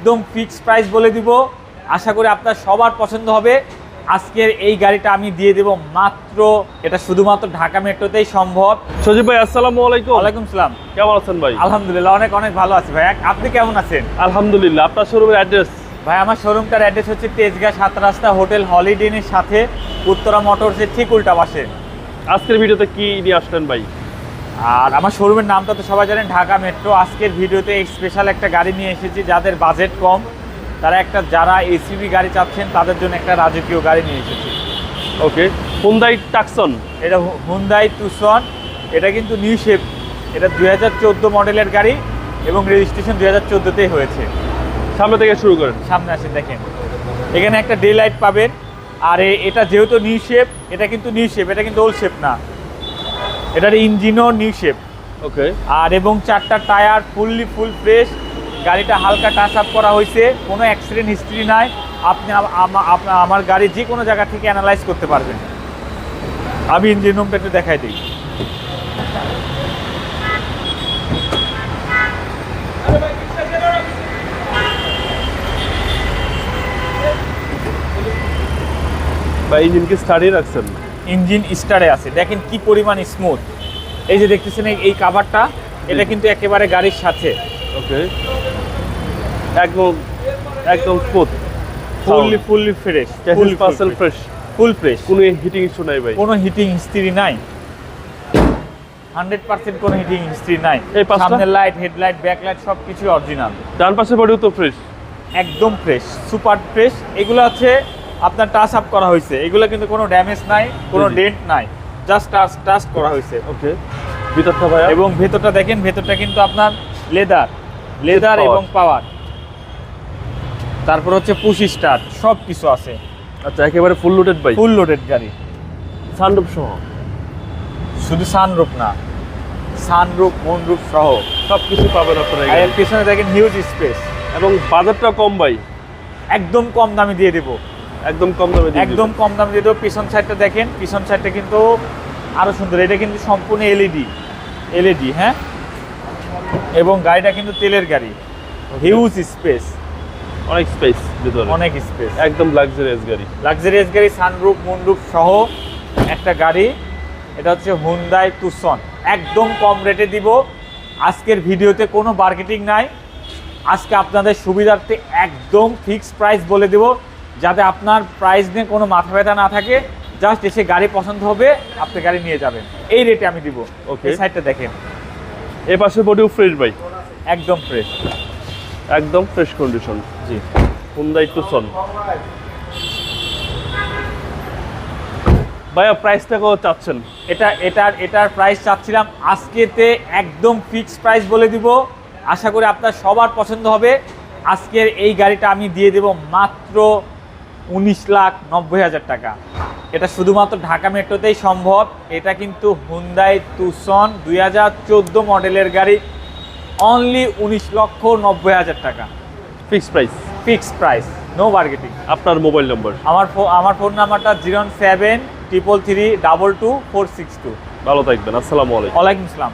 একদম fixed price বলে দিব। আশা করি আপনার সবার পছন্দ হবে। আজকের এই গাড়িটা আমি দিয়ে দেব মাত্র, এটা শুধুমাত্র ঢাকা মেট্রোতেই সম্ভব। সজীব ভাই আসসালামু আলাইকুম। ওয়ালাইকুম সালাম। কেমন আছেন ভাই? আলহামদুলিল্লাহ, অনেক অনেক ভালো আছি ভাই। আপনি কেমন আছেন? আলহামদুলিল্লাহ। আপনার শোরুমের অ্যাড্রেস? ভাই আমার শোরুমটার অ্যাড্রেস হচ্ছে তেজগাঁ 7 রাস্তা হোটেল হলিডে ইনের সাথে উত্তরা মোটরসের ঠিক উল্টা পাশে। আজকের ভিডিওতে কি নিয়ে আসলেন ভাই? আর আমার শোরুমের নামটা তো সবাই জানেন, ঢাকা মেট্রো। আজকের ভিডিওতে স্পেশাল একটা গাড়ি নিয়ে এসেছি, যাদের বাজেট কম তারা যারা এসইভি গাড়ি চাচ্ছেন তাদের জন্য একটা রাজকীয় গাড়ি নিয়ে এসেছি। ওকে, হুন্ডাই টাকসন। এটা হুন্ডাই তুসন। এটা কিন্তু নিউ শেপ। এটা 2014 মডেলের গাড়ি এবং রেজিস্ট্রেশন 2014তেই হয়েছে। সামনে থেকে শুরু করেন। সামনে আসেন, দেখেন এখানে একটা ডে লাইট পাবেন। আর এটা যেহেতু নিউ শেপ, এটা কিন্তু নিউ শেপ, এটা কিন্তু ওল্ড শেপ না। এটার ইঞ্জিনও নিউ শেপ। ওকে। আর এবং 4টা টায়ার ফুল ফ্রেশ। গাড়িটা হালকা টাচ আপ করা হয়েছে, কোনো অ্যাক্সিডেন্ট হিস্ট্রি নাই। আপনি আমার গাড়ি যে কোনো জায়গা থেকে অ্যানালাইজ করতে পারবেন। আমি ইঞ্জিন রুমটা একটু দেখাই দিই। ভাই ইঞ্জিন কি স্টার্টই রাখছেন? ইঞ্জিন স্টারে আছে, দেখেন কি পরিমাণ স্মুথ। এই যে দেখতেছেন এই কাভারটা, এটা কিন্তু একেবারে গাড়ির সাথে। ওকে, একদম একদম smooth, fully fresh, full fresh. কোনো হিটিং ইস্যু নাই ভাই? কোনো হিটিং হিস্ট্রি নাই, 100% কোনো হিটিং হিস্ট্রি নাই। এই পাশটা? সামনের লাইট, হেডলাইট, ব্যাকলাইট সব কিছুই অরিজিনাল। ডান পাশে বডিও তো ফ্রেশ? একদম ফ্রেশ, সুপার ফ্রেশ। এগুলো হচ্ছে আপনার টাচ আপ করা হয়েছে, এগুলো কিন্তু কোনো ড্যামেজ নাই, কোনো ডেন্ট নাই, জাস্ট টাচ করা হয়েছে। ওকে, ভিতরটা ভাই? এবং ভেতরটা দেখেন, ভেতরটা কিন্তু আপনার লেদার এবং পাওয়ার। তারপর হচ্ছে পুশ স্টার্ট, সব কিছু আছে। আচ্ছা, একেবারে ফুল লোডেড ভাই? ফুল লোডেড গাড়ি, সানরুফ সহ? শুধু সানরুফ না, সানরুফ মুনরুফ সহ সব কিছু পাবেন আপনারা। এর পিছনে দেখেন হিউজ স্পেস। এবং বাজেটটা কম ভাই? একদম কম দামে দিয়ে দেবো, একদম কম দামে দিয়ে একদম কম দামে দিয়ে দেবো। পিছন সাইডটা দেখেন, পিছন সাইডটা কিন্তু আরো সুন্দর। এটা কিন্তু সম্পূর্ণ এলইডি, হ্যাঁ। এবং গাড়িটা কিন্তু তেলের গাড়ি, হিউজ স্পেস, অনেক স্পেস ভিতরে, অনেক স্পেস, একদম লাক্সারিয়াস গাড়ি। সানরুফ মুনরুফ সহ একটা গাড়ি। এটা হচ্ছে হুন্ডাই তুসন, একদম কম রেটে দিব। আজকের ভিডিওতে কোনো মার্কেটিং নাই, আজকে আপনাদের সুবিধার্থে একদম ফিক্সড প্রাইস বলে দেব, যাতে আপনার প্রাইস নিয়ে কোনো মাথা ব্যথা না থাকে। জাস্ট এসে গাড়ি পছন্দ হবে, আপনি গাড়ি নিয়ে যাবেন, এই রেটে আমি দিব। ওকে, এই সাইডটা দেখেন, এই পাশে বডিও ফ্রেশ ভাই? একদম ফ্রেশ, একদম ফ্রেশ কন্ডিশন। জি, হুন্ডাই তুসন। ভাইয়া প্রাইসটা কত চাচ্ছেন? এটার প্রাইস চাচ্ছিলাম আজকেতে একদম ফিক্সড প্রাইস বলে দিব। আশা করি আপনার সবার পছন্দ হবে। আজকের এই গাড়িটা আমি দিয়ে দেব মাত্র 19,90,000 টাকা। এটা শুধুমাত্র ঢাকা মেট্রোতেই সম্ভব। এটা কিন্তু হুন্ডাই তুসন 2014 মডেলের গাড়ি, অনলি 19,90,000 টাকা ফিক্সড প্রাইস, নো বার্গেটিং। আপনার মোবাইল নম্বর? আমার ফোন নাম্বারটা 07333322462। ভালো থাকবেন, আসসালামু আলাইকুম। ওয়ালাইকুম আসসালাম।